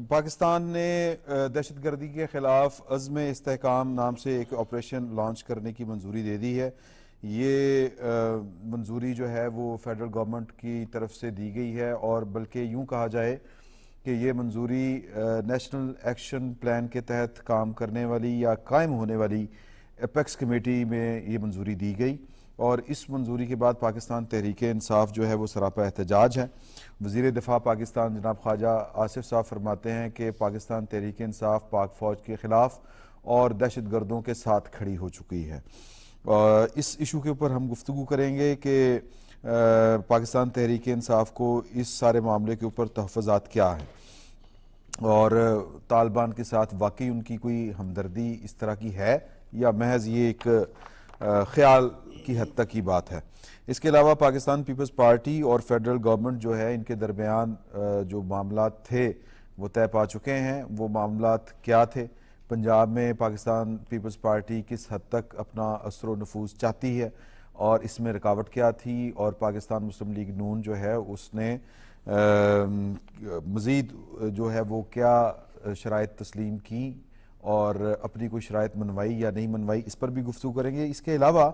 پاکستان نے دہشت گردی کے خلاف عزم استحکام نام سے ایک آپریشن لانچ کرنے کی منظوری دے دی ہے. یہ منظوری جو ہے وہ فیڈرل گورنمنٹ کی طرف سے دی گئی ہے، اور بلکہ یوں کہا جائے کہ یہ منظوری نیشنل ایکشن پلان کے تحت کام کرنے والی یا قائم ہونے والی اپیکس کمیٹی میں یہ منظوری دی گئی. اور اس منظوری کے بعد پاکستان تحریک انصاف جو ہے وہ سراپا احتجاج ہے. وزیر دفاع پاکستان جناب خواجہ آصف صاحب فرماتے ہیں کہ پاکستان تحریک انصاف پاک فوج کے خلاف اور دہشت گردوں کے ساتھ کھڑی ہو چکی ہے. اس ایشو کے اوپر ہم گفتگو کریں گے کہ پاکستان تحریک انصاف کو اس سارے معاملے کے اوپر تحفظات کیا ہیں، اور طالبان کے ساتھ واقعی ان کی کوئی ہمدردی اس طرح کی ہے یا محض یہ ایک خیال کی حد تک کی بات ہے. اس کے علاوہ پاکستان پیپلز پارٹی اور فیڈرل گورنمنٹ جو ہے ان کے درمیان جو معاملات تھے وہ طے پا چکے ہیں. وہ معاملات کیا تھے؟ پنجاب میں پاکستان پیپلز پارٹی کس حد تک اپنا اثر و نفوذ چاہتی ہے اور اس میں رکاوٹ کیا تھی، اور پاکستان مسلم لیگ نون جو ہے اس نے مزید جو ہے وہ کیا شرائط تسلیم کی اور اپنی کوئی شرائط منوائی یا نہیں منوائی، اس پر بھی گفتگو کریں گے. اس کے علاوہ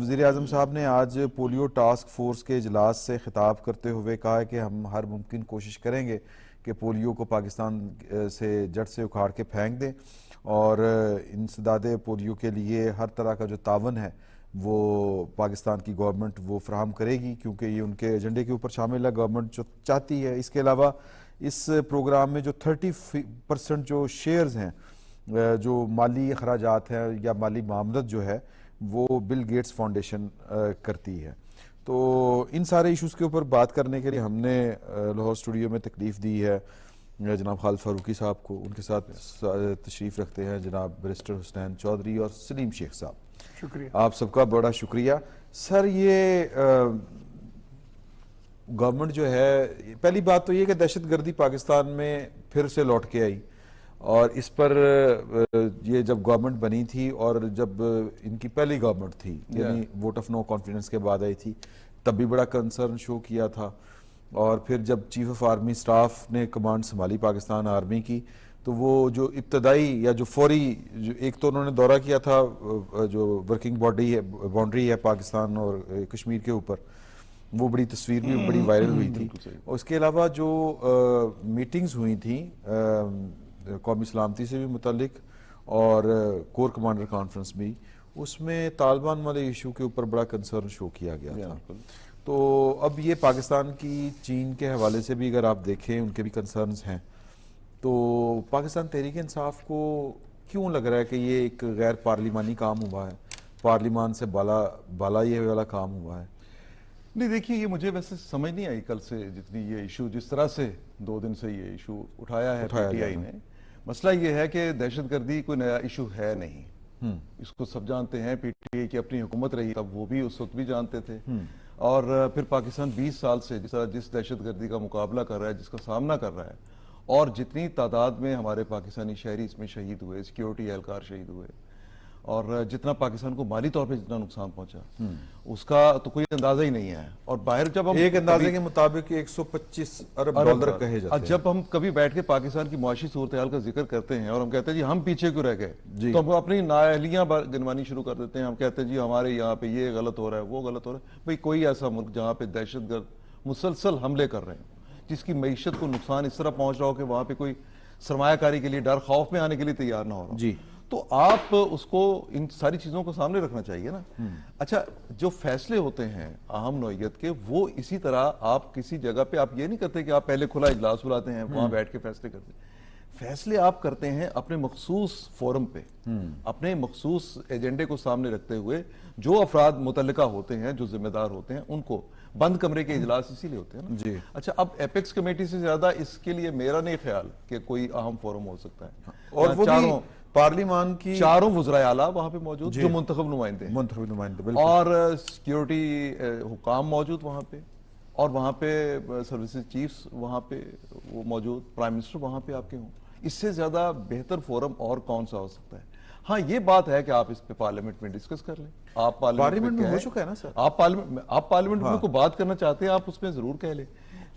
وزیر اعظم صاحب نے آج پولیو ٹاسک فورس کے اجلاس سے خطاب کرتے ہوئے کہا ہے کہ ہم ہر ممکن کوشش کریں گے کہ پولیو کو پاکستان سے جڑ سے اکھاڑ کے پھینک دیں، اور انسداد پولیو کے لیے ہر طرح کا جو تعاون ہے وہ پاکستان کی گورنمنٹ وہ فراہم کرے گی، کیونکہ یہ ان کے ایجنڈے کے اوپر شامل ہے. گورنمنٹ جو چاہتی ہے. اس کے علاوہ اس پروگرام میں جو 30% جو شیئرز ہیں، جو مالی اخراجات ہیں یا مالی معاملت جو ہے وہ بل گیٹس فاؤنڈیشن کرتی ہے. تو ان سارے ایشوز کے اوپر بات کرنے کے لیے ہم نے لاہور اسٹوڈیو میں تکلیف دی ہے جناب خالد فاروقی صاحب کو. ان کے ساتھ تشریف رکھتے ہیں جناب بیرسٹر حسنین چودھری اور سلیم شیخ صاحب. شکریہ. آپ سب کا بڑا شکریہ. سر، یہ گورنمنٹ جو ہے، پہلی بات تو یہ کہ دہشت گردی پاکستان میں پھر سے لوٹ کے آئی، اور اس پر یہ جب گورنمنٹ بنی تھی اور جب ان کی پہلی گورنمنٹ تھی یعنی ووٹ آف نو کانفیڈنس کے بعد آئی تھی، تب بھی بڑا کنسرن شو کیا تھا. اور پھر جب چیف آف آرمی سٹاف نے کمانڈ سنبھالی پاکستان آرمی کی، تو وہ جو ابتدائی یا جو فوری ایک تو انہوں نے دورہ کیا تھا جو ورکنگ باؤنڈری ہے پاکستان اور کشمیر کے اوپر، وہ بڑی تصویر بھی بڑی وائرل ہوئی تھی. اور اس کے علاوہ جو میٹنگز ہوئی تھیں قومی سلامتی سے بھی متعلق اور کور کمانڈر کانفرنس بھی، اس میں طالبان والے ایشو کے اوپر بڑا کنسرن شو کیا گیا تھا. تو اب یہ پاکستان کی چین کے حوالے سے بھی اگر آپ دیکھیں ان کے بھی کنسرنز ہیں، تو پاکستان تحریک انصاف کو کیوں لگ رہا ہے کہ یہ ایک غیر پارلیمانی کام ہوا ہے، پارلیمان سے بالا یہ والا کام ہوا ہے؟ نہیں، دیکھیے، یہ مجھے ویسے سمجھ نہیں آئی کل سے جتنی یہ ایشو جس طرح سے 2 دن سے یہ ایشو اٹھایا ہے پی ٹی آئی نے. مسئلہ یہ ہے کہ دہشت گردی کوئی نیا ایشو ہے نہیں. اس کو سب جانتے ہیں. پی ٹی آئی کی اپنی حکومت رہی تب وہ بھی اس وقت بھی جانتے تھے. اور پھر پاکستان 20 سال سے جس دہشت گردی کا مقابلہ کر رہا ہے، جس کا سامنا کر رہا ہے، اور جتنی تعداد میں ہمارے پاکستانی شہری اس میں شہید ہوئے، سیکیورٹی اہلکار شہید ہوئے، اور جتنا پاکستان کو مالی طور پہ جتنا نقصان پہنچا، اس کا تو کوئی اندازہ ہی نہیں ہے. اور باہر جب ہم ایک اندازے کے مطابق 125 ارب ڈالر کہے جاتے ہیں. جب ہم کبھی بیٹھ کے پاکستان کی معاشی صورتحال کا ذکر کرتے ہیں اور ہم کہتے ہیں جی ہم پیچھے کیوں رہ گئے، تو ہم اپنی نااہلیاں گنوانی شروع کر دیتے ہیں. ہم کہتے ہیں جی ہمارے یہاں پہ یہ غلط ہو رہا ہے، وہ غلط ہو رہا ہے. بھئی کوئی ایسا ملک جہاں پہ دہشت گرد مسلسل حملے کر رہے ہیں، جس کی معیشت کو نقصان اس طرح پہنچ رہا ہو کہ وہاں پہ کوئی سرمایہ کاری کے لیے ڈر خوف میں آنے کے لیے تیار نہ ہو رہا ہو، تو آپ اس کو ان ساری چیزوں کو سامنے رکھنا چاہیے نا. اچھا، جو فیصلے ہوتے ہیں اہم نوعیت کے، وہ اسی طرح آپ کسی جگہ پہ آپ یہ نہیں کرتے کہ آپ پہلے کھلا اجلاس بلاتے ہیں، وہاں بیٹھ کے فیصلے کرتے ہیں. فیصلے آپ کرتے ہیں اپنے مخصوص فورم پہ، اپنے مخصوص ایجنڈے کو سامنے رکھتے ہوئے. جو افراد متعلقہ ہوتے ہیں، جو ذمہ دار ہوتے ہیں، ان کو بند کمرے کے اجلاس اسی لیے ہوتے ہیں نا. اچھا، اب ایپیکس کمیٹی سے زیادہ اس کے لیے میرا نہیں خیال کہ کوئی اہم فورم ہو سکتا ہے. اور وہ بھی پارلیمان کی چاروں وزرائے اعلیٰ وہاں پہ موجود، جو منتخب نمائندے ہیں، اور سیکیورٹی حکام موجود وہاں پہ، اور وہاں پہ سروسز چیفز وہاں پہ وہ موجود، پرائم منسٹر وہاں پہ آپ کے ہوں. اس سے زیادہ بہتر فورم اور کون سا ہو سکتا ہے؟ ہاں، یہ بات ہے کہ آپ اس پہ پارلیمنٹ میں ڈسکس کر لیں. آپ پارلیمنٹ میں ہو چکا ہے نا سر. آپ پارلیمنٹ میں کوئی بات کرنا چاہتے ہیں، آپ اس میں ضرور کہہ لیں.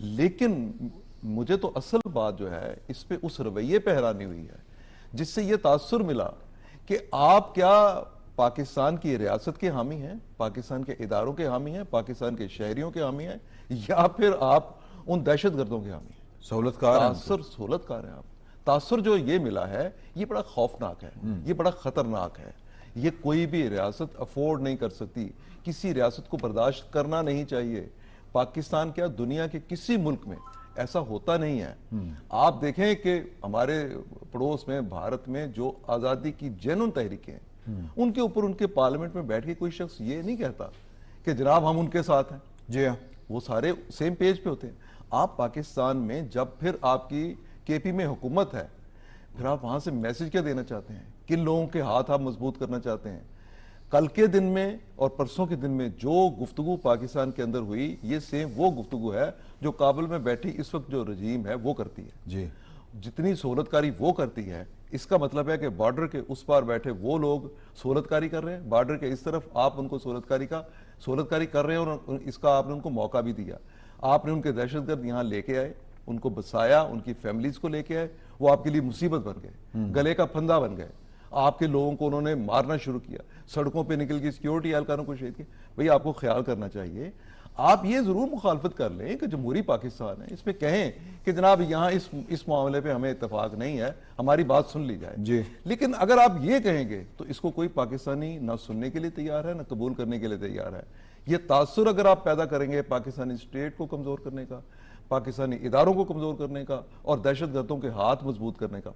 لیکن مجھے تو اصل بات جو ہے اس پہ اس رویے پہ حیرانی ہوئی ہے جس سے یہ تاثر ملا کہ آپ کیا پاکستان کی ریاست کے حامی ہیں، پاکستان کے اداروں کے حامی ہیں، پاکستان کے شہریوں کے حامی ہیں، یا پھر آپ ان دہشت گردوں کے حامی ہیں؟ سہولت کار ہیں. سہولت کار ہیں آپ. تاثر جو یہ ملا ہے یہ بڑا خوفناک ہے، یہ بڑا خطرناک ہے. یہ کوئی بھی ریاست افورڈ نہیں کر سکتی، کسی ریاست کو برداشت کرنا نہیں چاہیے. پاکستان کیا دنیا کے کسی ملک میں ایسا ہوتا نہیں ہے. آپ دیکھیں کہ ہمارے پڑوس میں بھارت میں جو آزادی کی جنون تحریکیں ہیں ان کے اوپر ان کے پارلیمنٹ میں بیٹھ کے کوئی شخص یہ نہیں کہتا کہ جناب ہم ان کے ساتھ ہیں. جی ہاں، وہ سارے سیم پیج پہ ہوتے ہیں. آپ پاکستان میں جب پھر آپ کی کے پی میں حکومت ہے، پھر آپ وہاں سے میسج کیا دینا چاہتے ہیں؟ کن لوگوں کے ہاتھ آپ مضبوط کرنا چاہتے ہیں؟ کل کے دن میں اور پرسوں کے دن میں جو گفتگو پاکستان کے اندر ہوئی، یہ سیم وہ گفتگو ہے جو کابل میں بیٹھی اس وقت جو رجیم ہے وہ کرتی ہے. جی جتنی سہولت کاری وہ کرتی ہے، اس کا مطلب ہے کہ بارڈر کے اس پار بیٹھے وہ لوگ سہولت کاری کر رہے ہیں، بارڈر کے اس طرف آپ ان کو سہولت کاری کر رہے ہیں، اور اس کا آپ نے ان کو موقع بھی دیا. آپ نے ان کے دہشت گرد یہاں لے کے آئے، ان کو بسایا، ان کی فیملیز کو لے کے آئے، وہ آپ کے لیے مصیبت بن گئے، گلے کا پھندا بن گئے. آپ کے لوگوں کو انہوں نے مارنا شروع کیا، سڑکوں پہ نکل کے سیکیورٹی اہلکاروں کو شہید کیا. بھئی آپ کو خیال کرنا چاہیے. آپ یہ ضرور مخالفت کر لیں کہ جمہوری پاکستان ہے، اس پہ کہیں کہ جناب یہاں اس معاملے پہ ہمیں اتفاق نہیں ہے، ہماری بات سن لی جائے. جی. لیکن اگر آپ یہ کہیں گے تو اس کو کوئی پاکستانی نہ سننے کے لیے تیار ہے، نہ قبول کرنے کے لیے تیار ہے. یہ تاثر اگر آپ پیدا کریں گے پاکستانی اسٹیٹ کو کمزور کرنے کا، پاکستانی اداروں کو کمزور کرنے کا، اور دہشت گردوں کے ہاتھ مضبوط کرنے کا،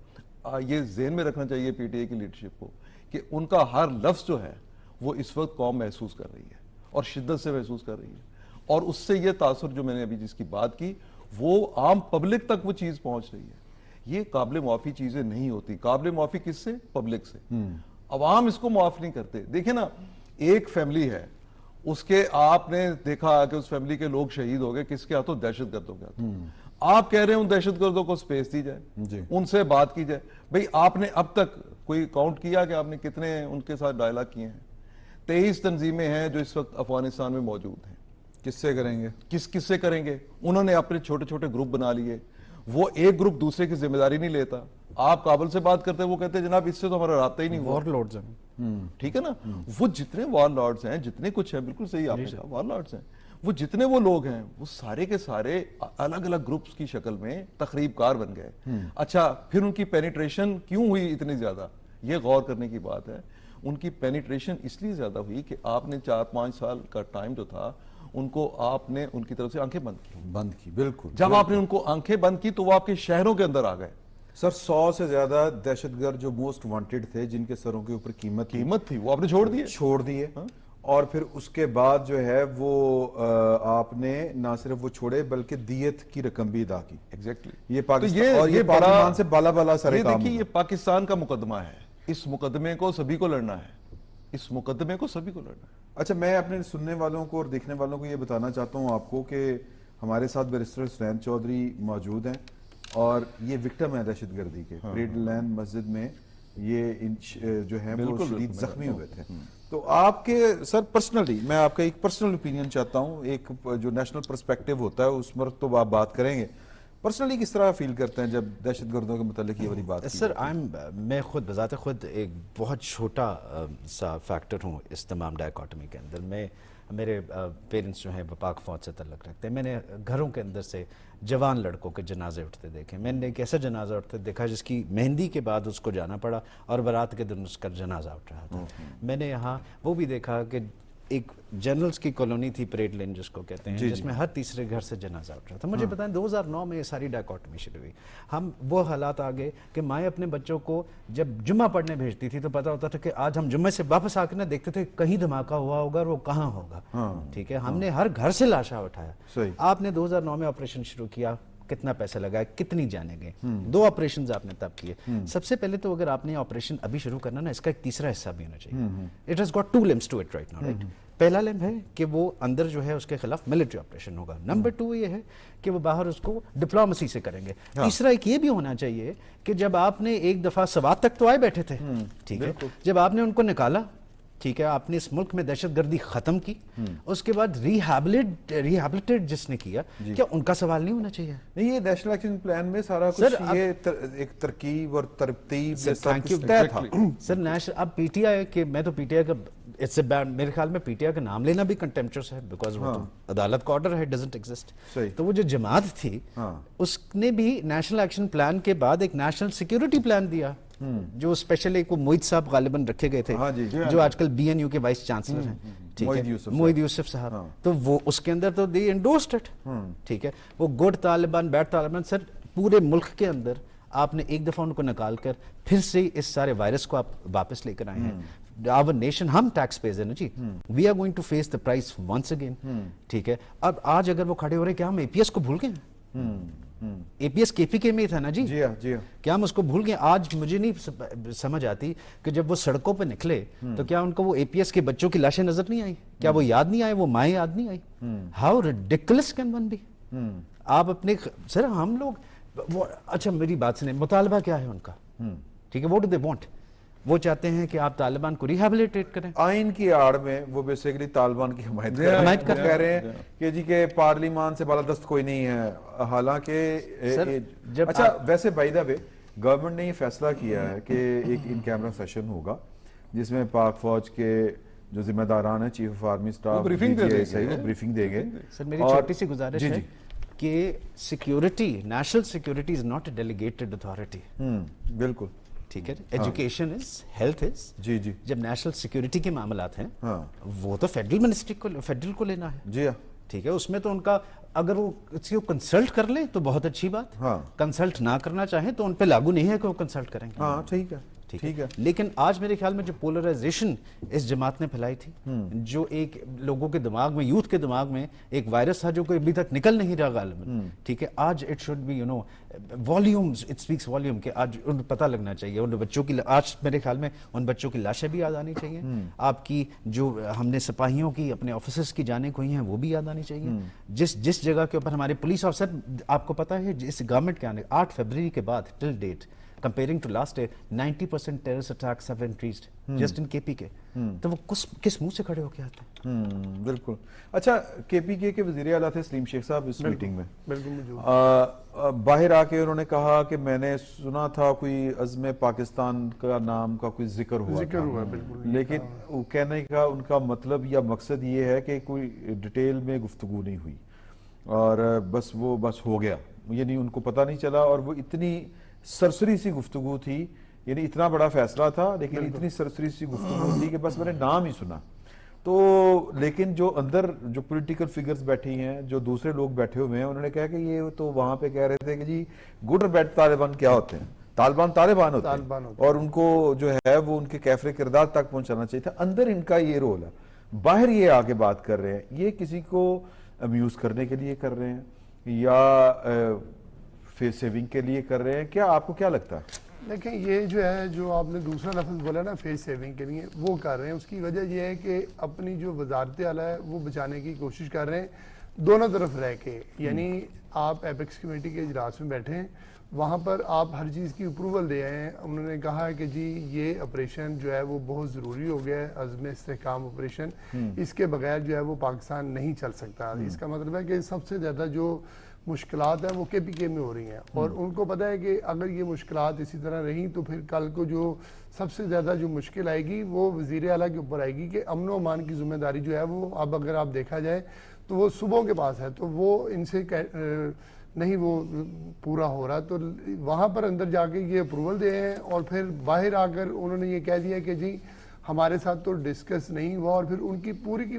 یہ ذہن میں رکھنا چاہیے پی ٹی آئی کی لیڈرشپ کو کہ ان کا ہر لفظ جو ہے وہ اس وقت قوم محسوس کر رہی ہے اور شدت سے محسوس کر رہی ہے. اور اس سے یہ تاثر جو میں نے ابھی جس کی بات کی وہ عام پبلک تک وہ چیز پہنچ رہی ہے. یہ قابل معافی چیزیں نہیں ہوتی. قابل معافی کس سے؟ پبلک سے. عوام اس کو معاف نہیں کرتے. دیکھیں نا، ایک فیملی ہے، اس کے آپ نے دیکھا کہ اس فیملی کے لوگ شہید ہو گئے، کس کے ہاتھوں؟ دہشت گردوں کے ہاتھوں. آپ کہہ رہے ہیں ان دہشت گردوں کو سپیس دی جائے، ان سے بات کی جائے. بھئی آپ نے اب تک کوئی کاؤنٹ کیا کہ آپ نے کتنے ان کے ساتھ ڈائلاگ کیے ہیں؟ 23 تنظیمیں ہیں جو اس وقت افغانستان میں موجود ہیں. کس سے کریں گے؟ کس سے کریں گے؟ انہوں نے اپنے چھوٹے چھوٹے گروپ بنا لیے. وہ ایک گروپ دوسرے کی ذمہ داری نہیں لیتا. آپ کابل سے بات کرتے ہیں، وہ کہتے ہیں جناب اس سے تو ہمارا رابطہ ہی نہیں ہوا. وار لارڈز ہیں. ٹھیک ہے نا. وہ جتنے وار لارڈز ہیں، جتنے کچھ ہیں، بالکل صحیح آپ نے کہا، وار لارڈز ہیں. وہ جتنے وہ لوگ ہیں وہ سارے کے سارے الگ الگ گروپس کی شکل میں تخریب کار بن گئے. اچھا، پھر ان کی پینیٹریشن کیوں ہوئی اتنی زیادہ؟ یہ غور کرنے کی بات ہے. ان کی پینیٹریشن اس لیے زیادہ ہوئی کہ آپ نے 4-5 سال کا ٹائم جو تھا ان کو آپ نے ان کی طرف سے آنکھیں بند کی. بالکل. جب آپ نے ان کو آنکھیں بند کی تو وہ آپ کے شہروں کے اندر آ گئے. سر 100 سے زیادہ دہشت گرد جو موسٹ وانٹڈ تھے، جن کے سروں کے اوپر قیمت تھی، وہ آپ نے چھوڑ دیے. اور پھر اس کے بعد جو ہے وہ آپ نے نہ صرف وہ چھوڑے بلکہ دیت کی رقم بھی ادا کی. ایگزیکٹلی. یہ پاکستان اور یہ پارلیمان سے بالا بالا سارے کام. دیکھیے، یہ پاکستان کا مقدمہ ہے. اس مقدمے کو سبھی کو لڑنا ہے. اچھا، میں اپنے سننے والوں کو اور دیکھنے والوں کو یہ بتانا چاہتا ہوں آپ کو کہ ہمارے ساتھ بیرسٹر حسین چودھری موجود ہیں اور یہ وکٹم ہیں دہشت گردی کے. پریڈ لین مسجد میں یہ جو ہیں وہ شدید زخمی ہوئے تھے. تو آپ کے سر پرسنلی میں آپ کا ایک پرسنل اوپینین چاہتا ہوں. ایک جو نیشنل پرسپیکٹیو ہوتا ہے اس مرت تو آپ بات کریں گے، پرسنلی کس طرح فیل کرتے ہیں جب دہشت گردوں کے متعلق یہ والی بات؟ سر میں خود بذات خود ایک بہت چھوٹا سا فیکٹر ہوں اس تمام ڈائیکاٹمی کے اندر. میرے پیرنٹس جو ہیں وہ پاک فوج سے تعلق رکھتے ہیں. میں نے گھروں کے اندر سے جوان لڑکوں کے جنازے اٹھتے دیکھے. میں نے ایک ایسا جنازہ اٹھتے دیکھا جس کی مہندی کے بعد اس کو جانا پڑا اور برات کے دن اس کا جنازہ اٹھ رہا تھا. میں نے یہاں وہ بھی دیکھا کہ ایک جنرلز کی کالونی تھی پریڈ لین جس کو کہتے ہیں، جس میں ہر تیسرے گھر سے جنازہ اٹھ رہا تھا. مجھے بتائیں 2009 میں یہ ساری ڈائیکاٹمی شروع ہوئی. ہم وہ حالات آ گئے کہ مائیں اپنے بچوں کو جب جمعہ پڑھنے بھیجتی تھی تو پتا ہوتا تھا کہ آج ہم جمعہ سے واپس آ کے نہ دیکھتے تھے کہیں دھماکہ ہوا ہوگا اور وہ کہاں ہوگا. ٹھیک ہے، ہم نے ہر گھر سے لاشا اٹھایا. آپ نے 2009 میں آپریشن شروع کیا، کتنا پیسہ لگا، کتنی جانیں گئے؟ 2 آپریشنز آپ نے تب کیے. سب سے پہلے تو اگر آپ نے آپریشن ابھی شروع کرنا نا، اس کا ایک تیسرا حصہ بھی ہونا چاہیے. It has got 2 limbs to it right now, right? پہلا لمب ہے کہ وہ اندر جو ہے اس کے خلاف ملٹری آپریشن ہوگا. نمبر 2 یہ ہے کہ وہ باہر اس کو ڈپلومسی سے کریں گے. تیسرا ایک یہ بھی ہونا چاہیے کہ جب آپ نے ایک دفعہ سوات تک تو آئے بیٹھے تھے، ٹھیک ہے، جب آپ نے ان کو نکالا ٹھیک ہے, آپ نے اس ملک میں دہشت گردی ختم کی, اس کے بعد ریہیبلیٹیٹ جس نے کیا, کیا ان کا سوال نہیں ہونا چاہیے؟ نہیں, یہ نیشنل ایکشن پلان میں سارا کچھ یہ ایک ترکیب اور ترتیب سے سب کچھ طے تھا. سر اب پی ٹی آئی کے, میں تو پی ٹی آئی کا میرے خیال میں پی ٹی آئی کا نام لینا بھی کنٹمپچوس ہے, بیکاز وہ تو عدالت کا آرڈر ہے, ڈزنٹ ایگزسٹ. تو وہ جو جماعت تھی اس نے بھی نیشنل ایکشن پلان کے بعد ایک نیشنل سیکیورٹی پلان دیا, جو اسپیشل ایک وہ موید صاحب غالباً رکھے گئے تھے, جو آج کل بی این یو کے وائس چانسلر ہیں, موید یوسف صاحب. تو وہ اس کے اندر تو دی انڈورسڈ اٹ. ٹھیک ہے, وہ گڈ طالبان بیڈ طالبان, سر پورے ملک کے اندر آپ نے ایک دفعہ ان کو نکال کر پھر سے اس سارے وائرس کو آپ واپس لے کر آئے ہیں. Our nation, ہم ٹیکس پیز ہیں نا جی, we are going to face the price once again. ٹھیک ہے, اب آج اگر وہ کھڑے ہو رہے, کیا ہم اے پی ایس کو بھول گئے ہیں؟ اے پی ایس کے پی کے میں تھا نا جی, کیا ہم اس کو بھول گئے؟ آج مجھے نہیں سمجھ آتی کہ جب وہ سڑکوں پہ نکلے تو کیا ان کو وہ اے پی ایس کے بچوں کی لاشیں نظر نہیں آئی؟ کیا وہ یاد نہیں آئے, وہ مائیں یاد نہیں آئی؟ How ridiculous can one be. آپ اپنے سر, ہم لوگ وہ, اچھا میری بات سنیں, مطالبہ کیا ہے ان کا؟ ٹھیک ہے, what do they want? وہ چاہتے ہیں کہ آپ طالبان کو ریہیبلیٹیٹ کریں. آئین کی آڑ میں وہ بیسیکلی طالبان کی حمایت کر رہے ہیں کہ جی کہ پارلیمان سے بالادست کوئی نہیں ہے, حالانکہ اچھا ویسے بائی دا وے گورنمنٹ نے یہ فیصلہ کیا ہے کہ ایک ان کیمرہ سیشن ہوگا جس میں پاک فوج کے جو ذمہ داران ہیں, chief of army staff, briefing دیں گے. سر میری چھوٹی سی گزارش ہے کہ security, national security is not a delegated authority. بالکل ٹھیک ہے, ایجوکیشن از, ہیلتھ از. جی جی, جب نیشنل سیکیورٹی کے معاملات ہیں وہ تو فیڈرل منسٹری کو, فیڈرل کو لینا ہے. جی ہاں, ٹھیک ہے, اس میں تو ان کا اگر وہ اس کو کنسلٹ کر لیں تو بہت اچھی بات, کنسلٹ نہ کرنا چاہیں تو ان پہ لاگو نہیں ہے کہ وہ کنسلٹ کریں گے. ہاں ٹھیک ہے, ٹھیک ہے. لیکن آج میرے خیال میں جو پولرائزیشن اس جماعت نے پھیلائی تھی, جو ایک لوگوں کے دماغ میں, یوتھ کے دماغ میں ایک وائرس تھا جو کوئی ابھی تک نکل نہیں رہا غالباً, ٹھیک ہے, آج it should be volumes, it speaks volume کہ آج ان کو پتہ لگنا چاہیے. ان بچوں کی, آج میرے خیال میں ان بچوں کی لاشیں بھی یاد آنی چاہیے, آپ کی جو ہم نے سپاہیوں کی اپنے آفیسرز کی جانیں کھوئی ہیں وہ بھی یاد آنی چاہیے. جس جگہ کے اوپر ہمارے پولیس آفیسر, آپ کو پتہ ہے اس گورنمنٹ کے آنے 8 فروری کے بعد till date comparing to last year 90% terrorist attacks have increased just in KPK. تو وہ کس منہ سے کھڑے ہو کے آتے ہیں؟ بالکل. اچھا, KPK کے وزیر اعلیٰ تھے سلیم شیخ صاحب اس میٹنگ میں, باہر آ کے انہوں نے کہا کہ میں نے سنا تھا کوئی عزم پاکستان کا نام کا کوئی ذکر ہوا تھا, لیکن وہ کہنے کا ان کا مطلب یا مقصد یہ ہے کہ کوئی ڈیٹیل میں گفتگو نہیں ہوئی اور بس وہ بس ہو گیا, یعنی ان کو پتہ نہیں چلا. اور وہ اتنی سرسری سی گفتگو تھی, یعنی اتنا بڑا فیصلہ تھا لیکن اتنی سرسری سی گفتگو تھی کہ بس میں نے نام ہی سنا. تو لیکن جو اندر جو پولیٹیکل فگرز بیٹھی ہیں, جو دوسرے لوگ بیٹھے ہوئے ہیں, انہوں نے کہا کہ یہ تو وہاں پہ کہہ رہے تھے کہ جی گڈ اور بیڈ طالبان کیا ہوتے ہیں, طالبان ہوتے ہیں اور ان کو جو ہے وہ ان کے کیفر کردار تک پہنچانا چاہیے تھا. اندر ان کا یہ رول ہے, باہر یہ آگے بات کر رہے ہیں, یہ کسی کو امیوز کرنے کے لیے کر رہے ہیں یا فیس سیونگ کے لیے کر رہے ہیں؟ کیا آپ کو کیا لگتا ہے؟ دیکھیں, یہ جو ہے جو آپ نے دوسرا لفظ بولا نا فیس سیونگ کے لیے, وہ کر رہے ہیں. اس کی وجہ یہ ہے کہ اپنی جو وزارت اعلیٰ ہے وہ بچانے کی کوشش کر رہے ہیں دونوں طرف رہ کے. یعنی آپ ایپیکس کمیٹی کے اجلاس میں بیٹھے ہیں, وہاں پر آپ ہر چیز کی اپروول دے رہے ہیں. انہوں نے کہا ہے کہ جی یہ آپریشن جو ہے وہ بہت ضروری ہو گیا ہے, عزم استحکام آپریشن, اس کے بغیر جو ہے وہ پاکستان نہیں چل سکتا. اس کا مطلب ہے کہ سب سے زیادہ جو مشکلات ہیں وہ KPK میں ہو رہی ہیں, اور ان کو پتہ ہے کہ اگر یہ مشکلات اسی طرح رہیں تو پھر کل کو جو سب سے زیادہ جو مشکل آئے گی وہ وزیر اعلیٰ کے اوپر آئے گی کہ امن و امان کی ذمہ داری جو ہے وہ اب اگر آپ دیکھا جائے تو وہ صوبوں کے پاس ہے, تو وہ ان سے نہیں وہ پورا ہو رہا. تو وہاں پر اندر جا کے یہ اپروول دے ہیں اور پھر باہر آ کر انہوں نے یہ کہہ دیا کہ جی ہمارے ساتھ تو ڈسکس نہیں ہوا, اور پھر ان کی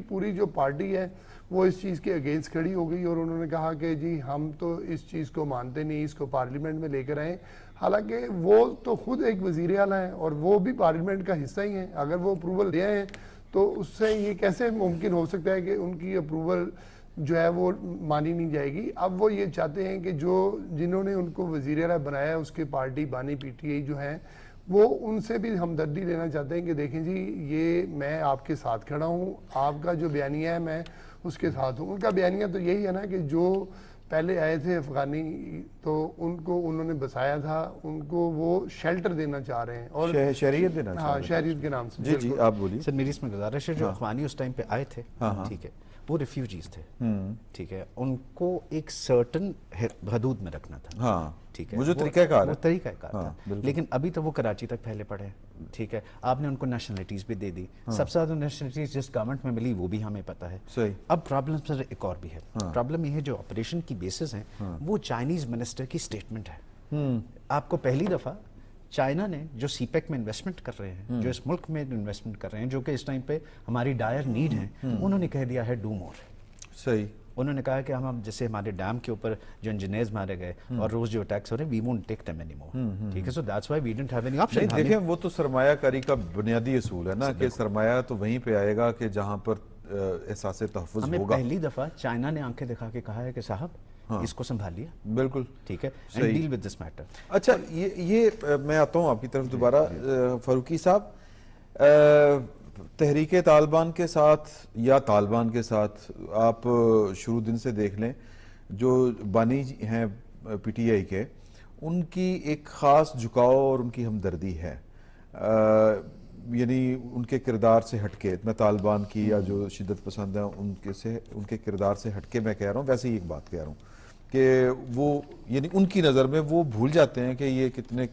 پوری جو پارٹی ہے وہ اس چیز کے اگینسٹ کھڑی ہو گئی, اور انہوں نے کہا کہ جی ہم تو اس چیز کو مانتے نہیں, اس کو پارلیمنٹ میں لے کر آئیں. حالانکہ وہ تو خود ایک وزیر اعلیٰ ہیں اور وہ بھی پارلیمنٹ کا حصہ ہی ہیں. اگر وہ اپروول دے ہیں تو اس سے یہ کیسے ممکن ہو سکتا ہے کہ ان کی اپروول جو ہے وہ مانی نہیں جائے گی. اب وہ یہ چاہتے ہیں کہ جنہوں نے ان کو وزیر اعلیٰ بنایا, اس کے پارٹی بانی PTI جو ہیں, وہ ان سے بھی ہمدردی لینا چاہتے ہیں کہ دیکھیں جی یہ میں آپ کے ساتھ کھڑا ہوں, آپ کا جو بیانیہ ہے میں اس کے ساتھ ہوں. ان کا بیانیہ تو یہی ہے نا کہ جو پہلے آئے تھے افغانی تو ان کو انہوں نے بسایا تھا, ان کو وہ شیلٹر دینا چاہ رہے ہیں اور شہریت دینا چاہ ہاں رہے ہیں. شہریت کے نام سے. جی جی آپ بولیے. سر میری اس میں گزارش ہے, جو افغانی اس ٹائم پہ آئے تھے, ٹھیک ہے, وہ ریفیوجیز تھے, ٹھیک ہے, ان کو ایک سرٹن حدود میں رکھنا تھا, ہاں ٹھیک ہے, وہ جو طریقہ کار وہ ہے. طریقہ کار تھا, لیکن ابھی تو وہ کراچی تک پھیلے پڑے ہیں, ٹھیک ہے. آپ نے ان کو نیشنلٹیز بھی دے دی, سب سے زیادہ نیشنلٹیز جس گورنمنٹ میں ملی وہ بھی ہمیں پتہ ہے. صحیح. اب پرابلم سر ایک اور بھی ہے, پرابلم یہ ہے جو آپریشن کی بیسز ہیں وہ چائنیز منسٹر کی سٹیٹمنٹ ہے. آپ کو پہلی دفعہ چائنا نے جو سی پیک میں انویسٹمنٹ کر رہے ہیں, جو اس ملک میں انویسٹمنٹ کر رہے ہیں, جو کہ اس ٹائم پہ ہماری ڈائر نیڈ ہے, انہوں نے کہہ دیا ہے ڈو مور. صحیح. انہوں نے کہا کہ ہم جیسے ہمارے ڈیم کے اوپر جو انجینئرز مارے گئے اور روز جو اٹیکس ہو رہے ہیں, we won't take them any more, ٹھیک ہے. So that's why we don't have any option. دیکھیں وہ تو سرمایہ کاری کا بنیادی اصول ہے نا, کہ سرمایہ تو وہیں پہ آئے گا کہ جہاں پر احساس تحفظ ہمیں ہوگا. پہلی دفعہ چائنا نے آنکھیں دکھا کے کہا ہے کہ صاحب اس کو سنبھالیے, بالکل ٹھیک ہے, and deal with this matter. اچھا یہ میں آتا ہوں آپ کی طرف دوبارہ. فاروقی صاحب, تحریک طالبان کے ساتھ یا طالبان کے ساتھ آپ شروع دن سے دیکھ لیں, جو بانی ہیں پی ٹی آئی کے, ان کی ایک خاص جھکاؤ اور ان کی ہمدردی ہے, یعنی ان کے کردار سے ہٹ کے. میں طالبان کی یا جو شدت پسند ہیں ان کے کردار سے ہٹ کے میں کہہ رہا ہوں, ویسے ہی ایک بات کہہ رہا ہوں کہ وہ یعنی ان کی نظر میں وہ بھول جاتے ہیں کہ یہ کتنے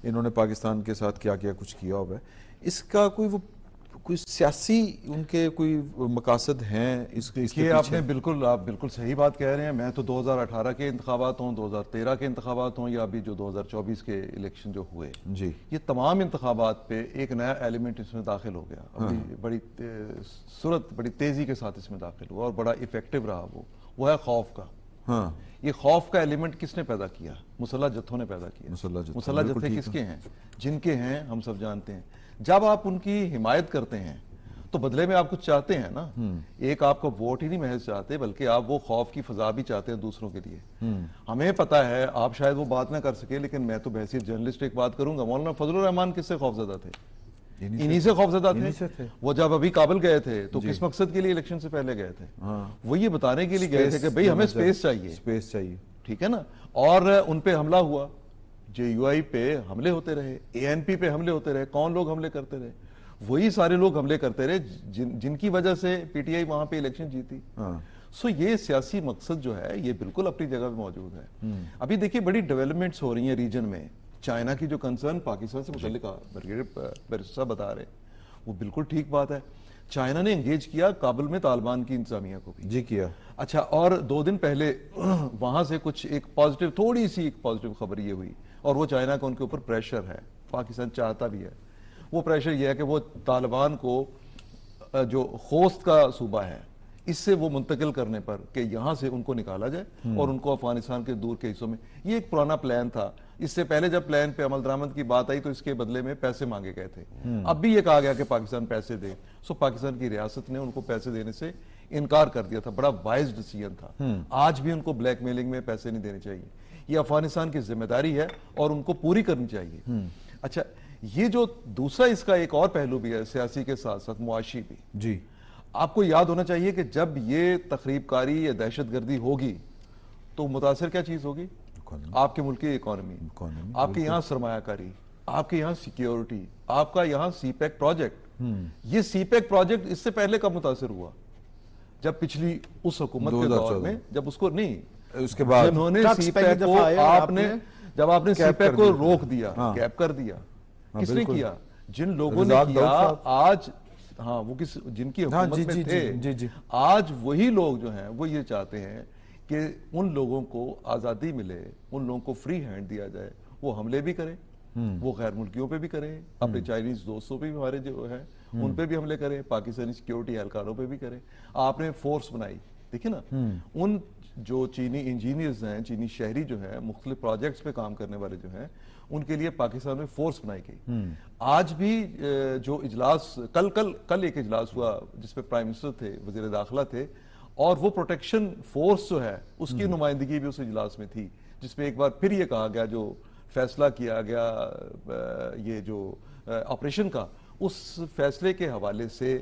انہوں نے پاکستان کے ساتھ کیا کچھ کیا ہوا ہے. اس کا کوئی سیاسی ان کے کوئی مقاصد ہیں اس کے کہ آپ بالکل صحیح بات کہہ رہے ہیں. میں تو 2018 کے انتخابات ہوں, 2013 کے انتخابات ہوں, یا ابھی جو 2024 کے الیکشن جو ہوئے, جی, یہ تمام انتخابات پہ ایک نیا ایلیمنٹ اس میں داخل ہو گیا. بڑی صورت بڑی تیزی کے ساتھ اس میں داخل ہوا اور بڑا ایفیکٹو رہا. وہ ہے خوف کا. ہاں, یہ خوف کا ایلیمنٹ کس نے پیدا کیا؟ مسلح جتھوں نے پیدا کیا. مسلح جتھے کس کے ہیں؟ جن کے ہیں ہم سب جانتے ہیں. جب آپ ان کی حمایت کرتے ہیں تو بدلے میں آپ کچھ چاہتے ہیں نا. ایک آپ کا ووٹ ہی نہیں محض چاہتے, بلکہ آپ وہ خوف کی فضا بھی چاہتے ہیں دوسروں کے لیے. ہمیں پتہ ہے آپ شاید وہ بات نہ کر سکے, لیکن میں تو بحیثیت جرنلسٹ ایک بات کروں گا. مولانا فضل الرحمان کس سے خوفزدہ تھے؟ انہی سے خوفزدہ تھے. وہ جب ابھی کابل گئے تھے تو کس مقصد کے لیے الیکشن سے پہلے گئے تھے؟ وہ یہ بتانے کے لیے گئے تھے کہ بھئی ہمیں سپیس چاہیے, ٹھیک ہے نا. اور ان پہ حملہ ہوا, جے یو آئی پہ حملے ہوتے رہے, اے این پی پہ حملے ہوتے رہے. کون لوگ حملے کرتے رہے؟ وہی سارے لوگ حملے کرتے رہے جن کی وجہ سے پی ٹی آئی وہاں پہ الیکشن جیتی. سو یہ سیاسی مقصد جو ہے یہ بالکل اپنی جگہ پہ موجود ہے. ابھی دیکھیے بڑی ڈیولپمنٹس ہو رہی ہیں ریجن میں. چائنا کی جو کنسرن پاکستان سے متعلق برسا بتا رہے, وہ بالکل ٹھیک بات ہے. چائنا نے انگیج کیا کابل میں طالبان کی انتظامیہ کو بھی. جی کیا. اچھا, اور 2 دن پہلے وہاں سے کچھ ایک پازیٹیو, تھوڑی سی ایک پازیٹیو خبر یہ ہوئی, اور وہ چائنا کا ان کے اوپر پریشر ہے. پاکستان چاہتا بھی ہے. وہ پریشر یہ ہے کہ وہ طالبان کو جو خوست کا صوبہ ہے اس سے وہ منتقل کرنے پر, کہ یہاں سے ان کو نکالا جائے اور ان کو افغانستان کے دور کے حصوں میں. یہ ایک پرانا پلان تھا. اس سے پہلے جب پلان پہ عمل درآمد کی بات آئی تو اس کے بدلے میں پیسے مانگے گئے تھے. اب بھی یہ کہا گیا کہ پاکستان پیسے دے. سو پاکستان کی ریاست نے ان کو پیسے دینے سے انکار کر دیا تھا. بڑا وائز ڈیسیژن تھا. آج بھی ان کو بلیک میلنگ میں پیسے نہیں دینے چاہیے. یہ افغانستان کی ذمہ داری ہے اور ان کو پوری کرنی چاہیے. اچھا, یہ جو دوسرا اس کا ایک اور پہلو بھی ہے سیاسی کے ساتھ ساتھ معاشی بھی. جی, آپ کو یاد ہونا چاہیے کہ جب یہ تخریب کاری یا دہشت گردی ہوگی تو متاثر کیا چیز ہوگی؟ آپ کے ملک کی اکانومی, آپ کے یہاں سرمایہ کاری, آپ کے یہاں سیکیورٹی, آپ کا یہاں سی پیک پروجیکٹ. یہ سی پیک پروجیکٹ اس سے پہلے کب متاثر ہوا؟ جب پچھلی اس حکومت کے دور میں, جب اس کو نہیں, اس کے بعد جنہوں نے سی پیک کو جب آپ نے سی پیک کو روک دیا, کیپ کر دیا, کس نے کیا؟ جن لوگوں نے کیا. آج ہاں وہ جن کی حکومت میں تھے, آج وہی لوگ جو ہیں وہ یہ چاہتے ہیں کہ ان لوگوں کو آزادی ملے, ان لوگوں کو فری ہینڈ دیا جائے. وہ حملے بھی کریں, وہ غیر ملکیوں پہ بھی کریں, اپنے چائنیز دوستوں پہ بھی ہمارے جو ہیں ان پہ بھی حملے کریں, پاکستانی سیکیورٹی اہلکاروں پہ بھی کریں. آپ نے فورس بنائی, دیکھیں نا, ان جو چینی انجینئرز ہیں, چینی شہری جو ہیں, مختلف پروجیکٹس پہ کام کرنے والے جو ہیں, ان کے لیے پاکستان میں فورس بنائی گئی. آج بھی جو اجلاس کل ایک اجلاس ہوا جس پہ پرائم منسٹر تھے, وزیر داخلہ تھے, اور وہ پروٹیکشن فورس جو ہے اس کی نمائندگی بھی اس اجلاس میں تھی, جس میں ایک بار پھر یہ کہا گیا, جو فیصلہ کیا گیا یہ جو آپریشن کا, اس فیصلے کے حوالے سے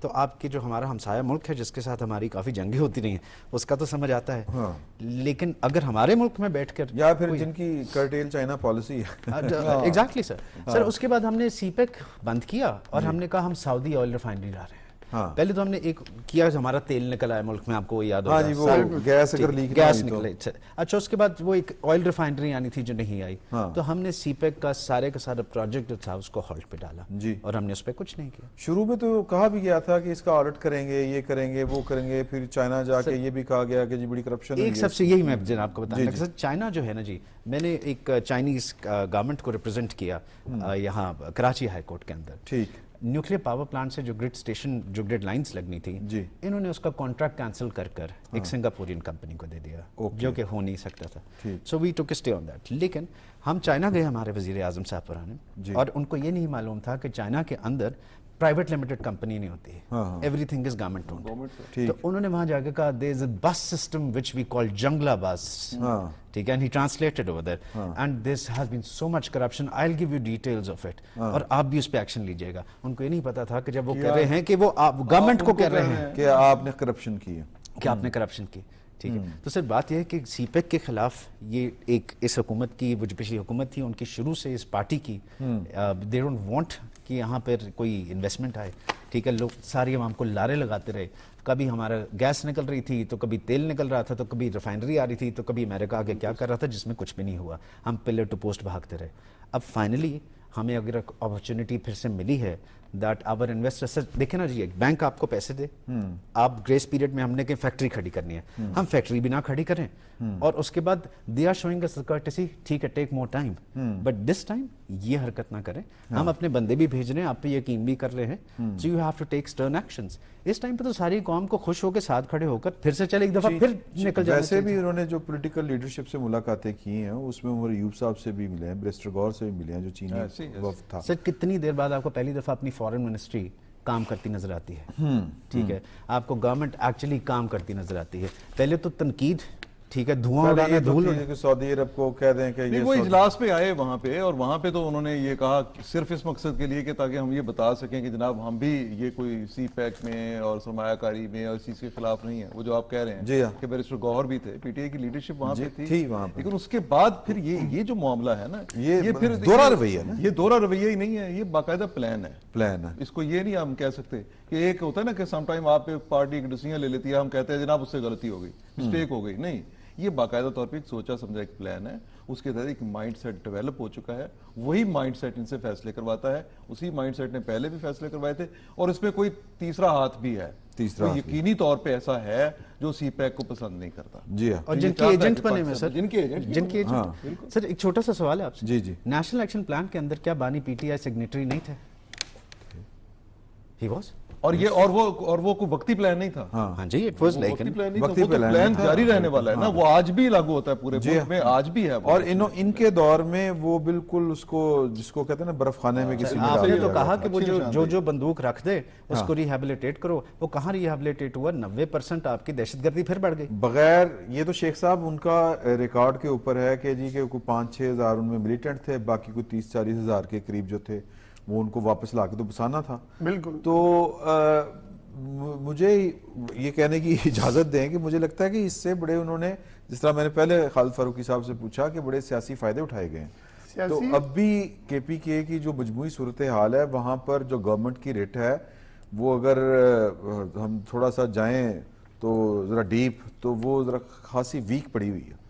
تو آپ کے جو ہمارا ہمسایہ ملک ہے جس کے ساتھ ہماری کافی جنگیں ہوتی رہی ہیں اس کا تو سمجھ آتا ہے, لیکن اگر ہمارے ملک میں بیٹھ کر یا پھر جن کی کرٹیل چائنا پالیسی ہے. ایگزیکٹلی سر اس کے بعد ہم نے سی پیک بند کیا اور ہم نے کہا ہم سعودی آئل ریفائنری لا رہے ہیں. پہلے تو ہم نے ایک کیا ہمارا تیل نکل آیا ملک میں, آپ کو یاد ہوگا, ہاں جی وہ گیس اگر لیک گیس نکلے. اچھا اس کے بعد وہ ایک آئل ریفائنری آنی تھی جو نہیں آئی, تو ہم نے سی پیک کا سارے کا سارا پروجیکٹ جو تھا اس کو ہالٹ پہ ڈالا جی, اور ہم نے اس پہ کچھ نہیں کیا. شروع میں تو کہا بھی گیا تھا کہ اس کا آڈٹ کریں گے, یہ کریں گے, وہ کریں گے, پھر چائنا جا کے یہ بھی کہا گیا کہ جی بڑی کرپشن. ایک سب سے یہی میں جناب کو بتانا کہ چائنا جو ہے نا جی, میں نے ایک چائنیز گورنمنٹ کو ریپرزینٹ کیا یہاں کراچی ہائی کورٹ کے اندر. ٹھیک, نیوکلیر پاور پلانٹ سے جو گرڈ سٹیشن جو گرڈ لائنز لگنی تھی جی, انہوں نے اس کا کانٹریکٹ کینسل کر ایک سنگاپورین کمپنی کو دے دیا جو کہ ہو نہیں سکتا تھا. سو وی ٹوک اسٹے آن دیٹ. لیکن ہم چائنا گئے ہمارے وزیر اعظم صاحب پرانے, اور ان کو یہ نہیں معلوم تھا کہ چائنا کے اندر پرائیویٹ لمیٹڈ کمپنی نہیں ہوتی ہے, every thing is government owned. تو انہوں نے وہاں جا کے کہا دیر از اے بس سسٹم وچ وی کال جنگلا بس, ٹھیک ہے, and he translated over that, and this has been so much corruption, I will give you details of it, اور آپ بھی اس پہ ایکشن لیجیے گا. ان کو یہ نہیں پتا تھا کہ جب وہ کہہ رہے ہیں کہ وہ گورنمنٹ کو کہہ رہے ہیں کہ آپ نے کرپشن کی ہے, کہ آپ نے کرپشن کی. ٹھیک ہے, تو سر بات یہ ہے کہ سی پیک کے خلاف یہ ایک اس حکومت کی, وہ جو پچھلی حکومت تھی ان کی شروع سے اس پارٹی کی, دے ڈونٹ وانٹ کہ یہاں پر کوئی انویسٹمنٹ آئے. ٹھیک ہے, لوگ ساری عوام کو لارے لگاتے رہے, کبھی ہمارا گیس نکل رہی تھی تو کبھی تیل نکل رہا تھا, تو کبھی ریفائنری آ رہی تھی, تو کبھی امریکہ آگے کیا کر رہا تھا جس میں کچھ بھی نہیں ہوا, ہم پلر ٹو پوسٹ بھاگتے رہے. اب فائنلی ہمیں اگر اپرچونٹی پھر سے ملی ہے دیٹ آور انویسٹر, سر دیکھیں نا جی, ایک بینک آپ کو پیسے دے, آپ گریس پیریڈ میں ہم نے کہ فیکٹری کھڑی کرنی ہے, ہم فیکٹری بھی نہ کھڑی کریں, اور اس کے بعد they are showing us courtesy, ٹھیک ہے, take more time, but this time یہ حرکت نہ کریں. ہم اپنے بندے بھی بھیج رہے ہیں, آپ پہ یقین بھی کر رہے ہیں, so you have to take stern actions. اس ٹائم پہ تو ساری قوم کو خوش ہو کے ساتھ کھڑے ہو کر پھر سے چلے ایک دفعہ پھر نکل جائے. ویسے بھی انہوں نے جو پولیٹیکل لیڈرشپ سے ملاقاتیں کی ہیں اس میں عمر ایوب صاحب سے بھی ملے ہیں, بیرسٹر غور سے بھی ملے ہیں جو چینی وفد تھا. سر کتنی دیر بعد آپ کو پہلی دفعہ اپنی فارن منسٹری کام کرتی نظر آتی ہے, ٹھیک ہے, آپ کو گورنمنٹ ایکچولی کام کرتی نظر آتی ہے. پہلے تو تنقید, ٹھیک ہے, دھواں اڑانا, دھول, سعودی عرب کو کہہ دیں کہ وہ اجلاس پہ آئے وہاں پہ, اور وہاں پہ تو انہوں نے یہ کہا صرف اس مقصد کے لیے کہ تاکہ ہم یہ بتا سکیں کہ جناب ہم بھی یہ کوئی سی پیک میں اور سرمایہ کاری میں اور اس چیز کے خلاف نہیں ہے. وہ جو آپ کہہ رہے ہیں کہ بیرسٹر گوہر بھی تھے, پی ٹی اے کی لیڈرشپ وہاں پہ تھی, لیکن اس کے بعد پھر یہ جو معاملہ ہے نا, یہ پھر دوہرا رویہ ہے, یہ دوہرا رویہ ہی نہیں ہے, یہ باقاعدہ پلان ہے. اس کو یہ نہیں ہم کہہ سکتے کہ ایک ہوتا ہے نا کہ سم ٹائم آپ ایک پارٹی ایک ڈیسیژن لے لیتی ہے, ہم کہتے ہیں جناب اس سے غلطی ہو گئی, مسٹیک ہو گئی. نہیں, یہ باقاعدہ طور پہ ایک سوچا سمجھا ایک پلان ہے, اس کے تحت ایک مائنڈ سیٹ ڈیولپ ہو چکا ہے, وہی مائنڈ سیٹ ان سے فیصلے کرواتا ہے, اسی مائنڈ سیٹ نے پہلے بھی فیصلے کروائے تھے, اور اس میں کوئی تیسرا ہاتھ بھی ہے, یقینی طور پہ ایسا ہے جو سی پیک کو پسند نہیں کرتا. جی ہاں, اور جن کے ایجنٹ بنے ہوئے سر, جن کے ایجنٹ. سر ایک چھوٹا سا سوال ہے آپ سے, جی, نیشنل ایکشن پلان کے اندر کیا بانی پی ٹی آئی سگنیٹری نہیں تھے؟ ہی واز, اور یہ اور وہ کوئی وقتی پلان نہیں تھا. ہاں جی, اٹ واز لائک وقتی پلان جاری رہنے والا ہے نا, وہ آج بھی لاگو ہوتا ہے پورے ملک میں, آج بھی ہے. اور ان کے دور میں وہ بالکل اس کو جس کو کہتے ہیں نا برف خانے میں کسی آپ نے تو کہا کہ وہ جو بندوق رکھ دے اس کو ریہیبلیٹیٹ کرو, وہ کہاں ریہیبلیٹیٹ ہوا, 90% آپ کی دہشت گردی پھر بڑھ گئی. بغیر یہ تو شیخ صاحب ان کا ریکارڈ کے اوپر ہے کہ جی کہ کوئی 5-6 ہزار ان میں ملیٹنٹ تھے, باقی کوئی 30-40 ہزار کے قریب جو تھے وہ ان کو واپس لا کے تو بسانا تھا. بالکل. تو مجھے یہ کہنے کی اجازت دیں کہ مجھے لگتا ہے کہ اس سے بڑے انہوں نے, جس طرح میں نے پہلے خالد فاروقی صاحب سے پوچھا کہ بڑے سیاسی فائدے اٹھائے گئے ہیں, تو اب بھی کے پی کے کی جو مجموعی صورتحال ہے وہاں پر جو گورنمنٹ کی ریٹ ہے وہ اگر ہم تھوڑا سا جائیں تو ذرا ڈیپ, تو وہ ذرا خاصی ویک پڑی ہوئی ہے.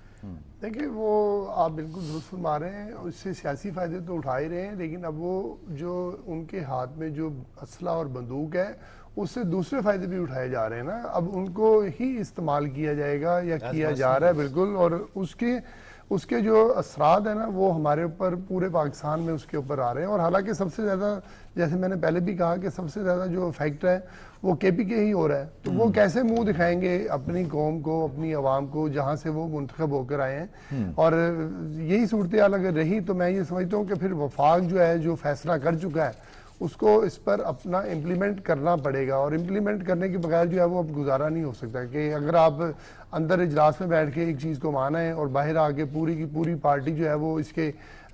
دیکھیں وہ آپ بالکل درست فرما رہے ہیں, اس سے سیاسی فائدے تو اٹھا ہی رہے ہیں, لیکن اب وہ جو ان کے ہاتھ میں جو اسلحہ اور بندوق ہے اس سے دوسرے فائدے بھی اٹھائے جا رہے ہیں نا, اب ان کو ہی استعمال کیا جائے گا یا کیا جا رہا ہے. بالکل. اور اس کے جو اثرات ہیں نا وہ ہمارے اوپر پورے پاکستان میں اس کے اوپر آ رہے ہیں, اور حالانکہ سب سے زیادہ, جیسے میں نے پہلے بھی کہا کہ سب سے زیادہ جو افیکٹ ہے وہ کے پی کے ہی ہو رہا ہے. تو وہ کیسے منہ دکھائیں گے اپنی قوم کو, اپنی عوام کو, جہاں سے وہ منتخب ہو کر آئے ہیں. اور یہی صورتحال اگر رہی تو میں یہ سمجھتا ہوں کہ پھر وفاق جو ہے جو فیصلہ کر چکا ہے اس کو اس پر اپنا امپلیمنٹ کرنا پڑے گا, اور امپلیمنٹ کرنے کے بغیر جو ہے وہ اب گزارا نہیں ہو سکتا کہ اگر آپ اندر اجلاس میں بیٹھ کے ایک چیز کو مانا ہے اور باہر آ کے پوری کی پوری پارٹی جو ہے وہ اس کے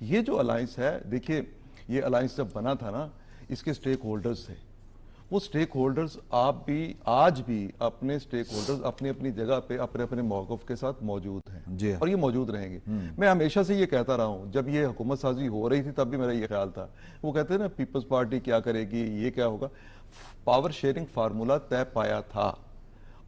یہ جو الائنس ہے، دیکھیے یہ الائنس جب بنا تھا نا، اس کے سٹیک ہولڈرز تھے، وہ سٹیک ہولڈرز آپ بھی آج بھی اپنے سٹیک ہولڈرز اپنی اپنی جگہ پہ اپنے اپنے موقف کے ساتھ موجود ہیں جی، اور یہ موجود رہیں گے. میں ہمیشہ سے یہ کہتا رہا ہوں، جب یہ حکومت سازی ہو رہی تھی تب بھی میرا یہ خیال تھا. وہ کہتے ہیں نا پیپلز پارٹی کیا کرے گی، یہ کیا ہوگا. پاور شیئرنگ فارمولا طے پایا تھا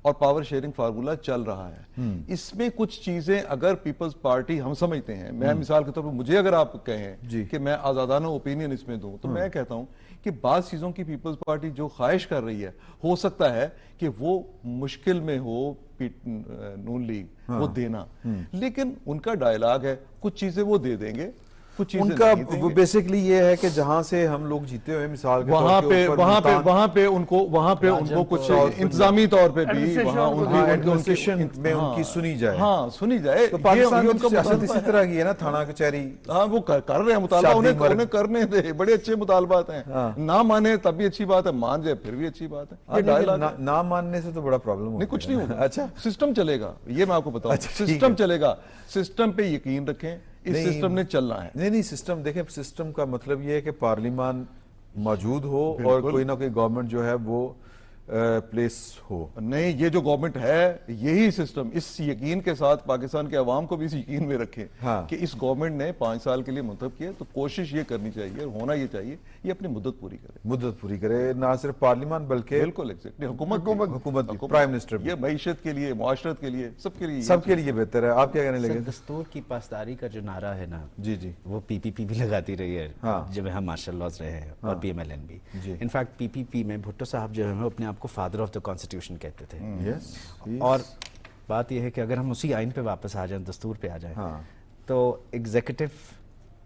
اور پاور شیئرنگ فارمولا چل رہا ہے. اس میں کچھ چیزیں اگر پیپلز پارٹی ہم سمجھتے ہیں، میں مثال کے طور پر مجھے اگر آپ کہیں کہ میں آزادانہ اوپینین اس میں دوں تو میں کہتا ہوں کہ بعض چیزوں کی پیپلز پارٹی جو خواہش کر رہی ہے، ہو سکتا ہے کہ وہ مشکل میں ہو نون لیگ وہ دینا، لیکن ان کا ڈائلاگ ہے، کچھ چیزیں وہ دے دیں گے، کچھ چیزیں ان کا نہیں دیں وہ گے. بیسیکلی یہ ہے کہ جہاں سے ہم لوگ جیتے ہوئے مثال کے وہاں طور پہ اوپر وہاں پہ ملتان- وہاں پہ ان کو کچھ انتظامی طور پہ بھی وہاں ان ہاں، کی ایڈمنسٹریشن میں ان کی سنی جائے. ہاں سنی جائے. تو پاکستان یہ میں ان کا سیاست مطالبہ اسی ہے. طرح کی ہے نا، تھانہ کچہری. ہاں وہ کر رہے ہیں مطالبہ، شادی مرگ. انہیں کرنے دے، بڑے اچھے مطالبات ہیں. نہ مانے تب بھی اچھی بات ہے، مان جائے پھر بھی اچھی بات ہے. یہ ڈائلاگ ہے. نہ ماننے سے تو بڑا پرابلم نہیں کچھ نہیں ہوگا. اچھا سسٹم چلے گا، یہ میں آپ کو بتاؤں. اچھا، ٹھیک سسٹم ہے. چلے گا، سسٹم پہ یقین رکھیں، اس نہیں، سسٹم نے چلنا ہے. نہیں سسٹم دیکھیں، سسٹم کا مطلب یہ ہے کہ پارلیمان موجود ہو اور کوئی نہ کوئی گورنمنٹ جو ہے وہ پلیس ہو. نہیں، یہ جو گورنمنٹ ہے یہی سسٹم، اس یقین کے ساتھ پاکستان کے عوام کو بھی اس یقین میں رکھیں کہ اس گورنمنٹ نے 5 سال کے لیے منتخب کیا، تو کوشش یہ کرنی چاہیے، ہونا یہ چاہیے یہ اپنی مدت پوری کرے. مدت پوری کرے، نہ صرف پارلیمان بلکہ بالکل ایگزیکٹلی حکومت بھی، پرائم منسٹر بھی. یہ معیشت کے لیے، معاشرت کے لیے، سب کے لیے سب کے لیے بہتر ہے. آپ کیا کہنے لگے؟ دستور کی پاسداری کا جو نعرہ ہے نا، جی جی وہ پی پی پی بھی لگاتی رہی ہے جب ہم مارشل لاز رہے ہیں، اور پی ایم ایل این بھی. انفیکٹ پی پی پی میں بھٹو صاحب جو ہے اپنے آپ کو فادر آف دا کانسٹیٹیوشن کہتے تھے. اور بات یہ ہے کہ اگر ہم اسی آئین پہ واپس آ جائیں، دستور پہ آ جائیں، تو ایگزیکٹو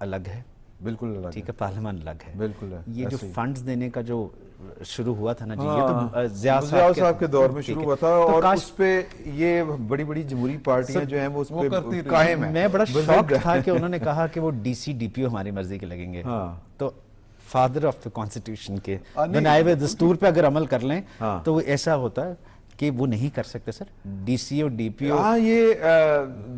الگ ہے، بالکل الگ ٹھیک ہے، پارلیمان الگ ہے. بالکل ہے. یہ جو فنڈز دینے کا جو شروع ہوا تھا نا جی، یہ تو ضیاء صاحب کے دور میں شروع ہوا تھا، اور اس پہ یہ بڑی بڑی جمہوری پارٹیاں جو ہیں وہ اس پہ قائم ہیں. میں بڑا شاک تھا کہ انہوں نے کہا کہ وہ ڈی سی ڈی پی او ہماری مرضی کے لگیں گے. تو فادر آف دا کانسٹیٹیوشن کے بنائے ہوئے دستور پہ اگر عمل کر لیں تو وہ ایسا ہوتا ہے کہ وہ نہیں کر سکتے سر. D C O D P او، ہاں، یہ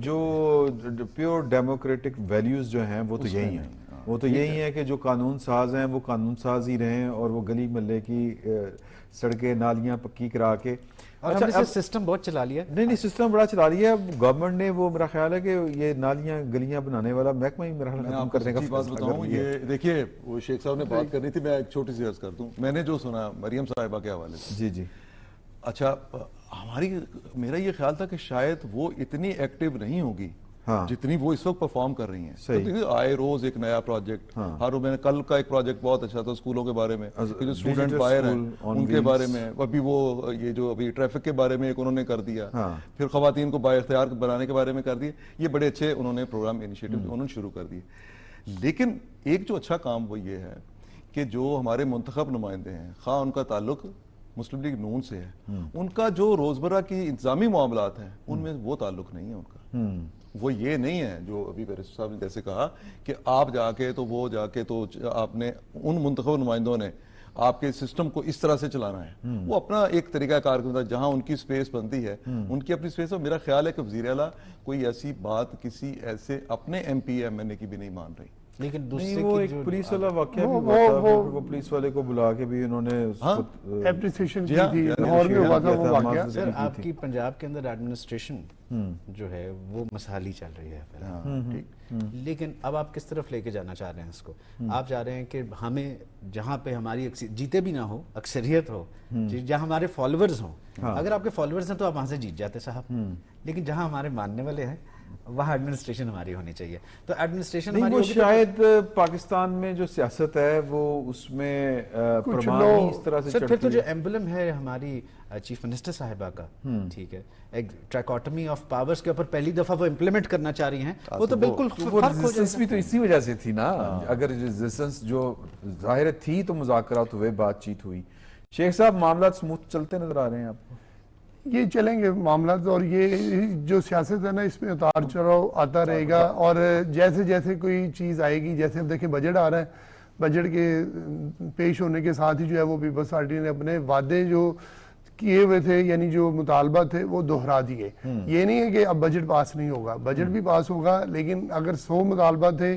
جو پیور ڈیموکریٹک ویلیوز جو ہیں وہ تو یہی ہیں. وہ تو یہی ہے کہ جو قانون ساز ہیں وہ قانون ساز ہی رہیں، اور وہ گلی محلے کی سڑکیں نالیاں پکی کرا کے. اور ہم نے سسٹم بہت چلا لیا. نہیں سسٹم بڑا چلا لیا ہے گورنمنٹ نے. وہ میرا خیال ہے کہ یہ نالیاں گلیاں بنانے والا محکمہ ہی میرا خیال ختم کرنے کا بات بتاؤں. یہ دیکھیے وہ شیخ صاحب نے بات کرنی تھی، میں ایک چھوٹی سی عرض کر دوں. میں نے جو سنا مریم صاحبہ کے حوالے سے، جی جی، اچھا میرا یہ خیال تھا کہ شاید وہ اتنی ایکٹیو نہیں ہوگی جتنی وہ اس وقت پرفارم کر رہی ہیں. آئے روز ایک نیا پروجیکٹ. ہر روز میں نے کل کا ایک پروجیکٹ بہت اچھا تھا اسکولوں کے بارے میں، جو اسٹوڈنٹ باہر ہیں ان کے بارے میں. ابھی وہ یہ جو ابھی ٹریفک کے بارے میں ایک انہوں نے کر دیا، پھر خواتین کو بااختیار بنانے کے بارے میں کر دیا. یہ بڑے اچھے انہوں نے پروگرام انیشیٹو انہوں نے شروع کر دیے. لیکن ایک جو اچھا کام وہ یہ ہے کہ جو ہمارے منتخب نمائندے ہیں، خواہ ان کا تعلق مسلم لیگ نون سے ہے، ان کا جو روزمرہ کی انتظامی معاملات ہیں ان میں وہ تعلق نہیں ہے ان کا. وہ یہ نہیں ہے جو ابھی بیرسٹر صاحب نے جیسے کہا کہ آپ جا کے تو وہ جا کے تو آپ نے ان منتخب نمائندوں نے آپ کے سسٹم کو اس طرح سے چلانا ہے. وہ اپنا ایک طریقہ کار کرتا ہے، جہاں ان کی سپیس بنتی ہے ان کی اپنی سپیس ہے. میرا خیال ہے کہ وزیر اعلیٰ کوئی ایسی بات کسی ایسے اپنے ایم پی ایم این اے کی بھی نہیں مان رہی. لیکن نہیں دوسرے وہ کی ایک جو پولیس والا واقعہ بھی ہوا تھا، وہ پولیس والے کو بلا کے بھی انہوں نے اپریسیشن کی تھی. لاہور میں ہوا تھا وہ واقعہ. سر آپ کی پنجاب کے اندر ایڈمنسٹریشن جو ہے وہ مسحالی چل رہی ہے، لیکن اب آپ کس طرف لے کے جانا چاہ رہے ہیں اس کو؟ آپ چاہ رہے ہیں کہ ہمیں جہاں پہ ہماری جیتے بھی نہ ہو، اکثریت ہو، جہاں ہمارے فالوورز ہوں. اگر آپ کے فالوورز ہیں تو آپ وہاں سے جیت جاتے صاحب، لیکن جہاں ہمارے ماننے والے ہیں وہاں ایڈمنسٹریشن ہماری ہونی چاہیے. تو ایڈمنسٹریشن نہیں، وہ شاید پاکستان میں جو سیاست ہے وہ اس میں پرمانی اس طرح سے سر. پھر تو چلتی جو ہے. ایمبلم ہے ہماری چیف منسٹر صاحبہ کا، ٹھیک ہے، ایک ٹرائکوٹمی آف پاورز کے اوپر پہلی دفعہ وہ امپلیمنٹ کرنا چاہ رہی ہیں، وہ تو بالکل وہ فرق ہو ریزسٹنس بھی تو اسی وجہ سے تھی نا. اگر ریزسٹنس جو ظاہر تھی تو مذاکرات ہوئے، بات چیت ہوئی. شیخ صاحب معاملات سموتھ چلتے نظر آ رہے ہیں آپ کو؟ یہ چلیں گے معاملات، اور یہ جو سیاست ہے نا اس میں اتار چڑھاؤ آتا رہے گا. اور جیسے جیسے کوئی چیز آئے گی، جیسے اب دیکھیں بجٹ آ رہا ہے، بجٹ کے پیش ہونے کے ساتھ ہی جو ہے وہ پیپلز پارٹی نے اپنے وعدے جو کیے ہوئے تھے، یعنی جو مطالبات تھے وہ دہرا دیے. یہ نہیں ہے کہ اب بجٹ پاس نہیں ہوگا، بجٹ بھی پاس ہوگا، لیکن اگر 100 مطالبات تھے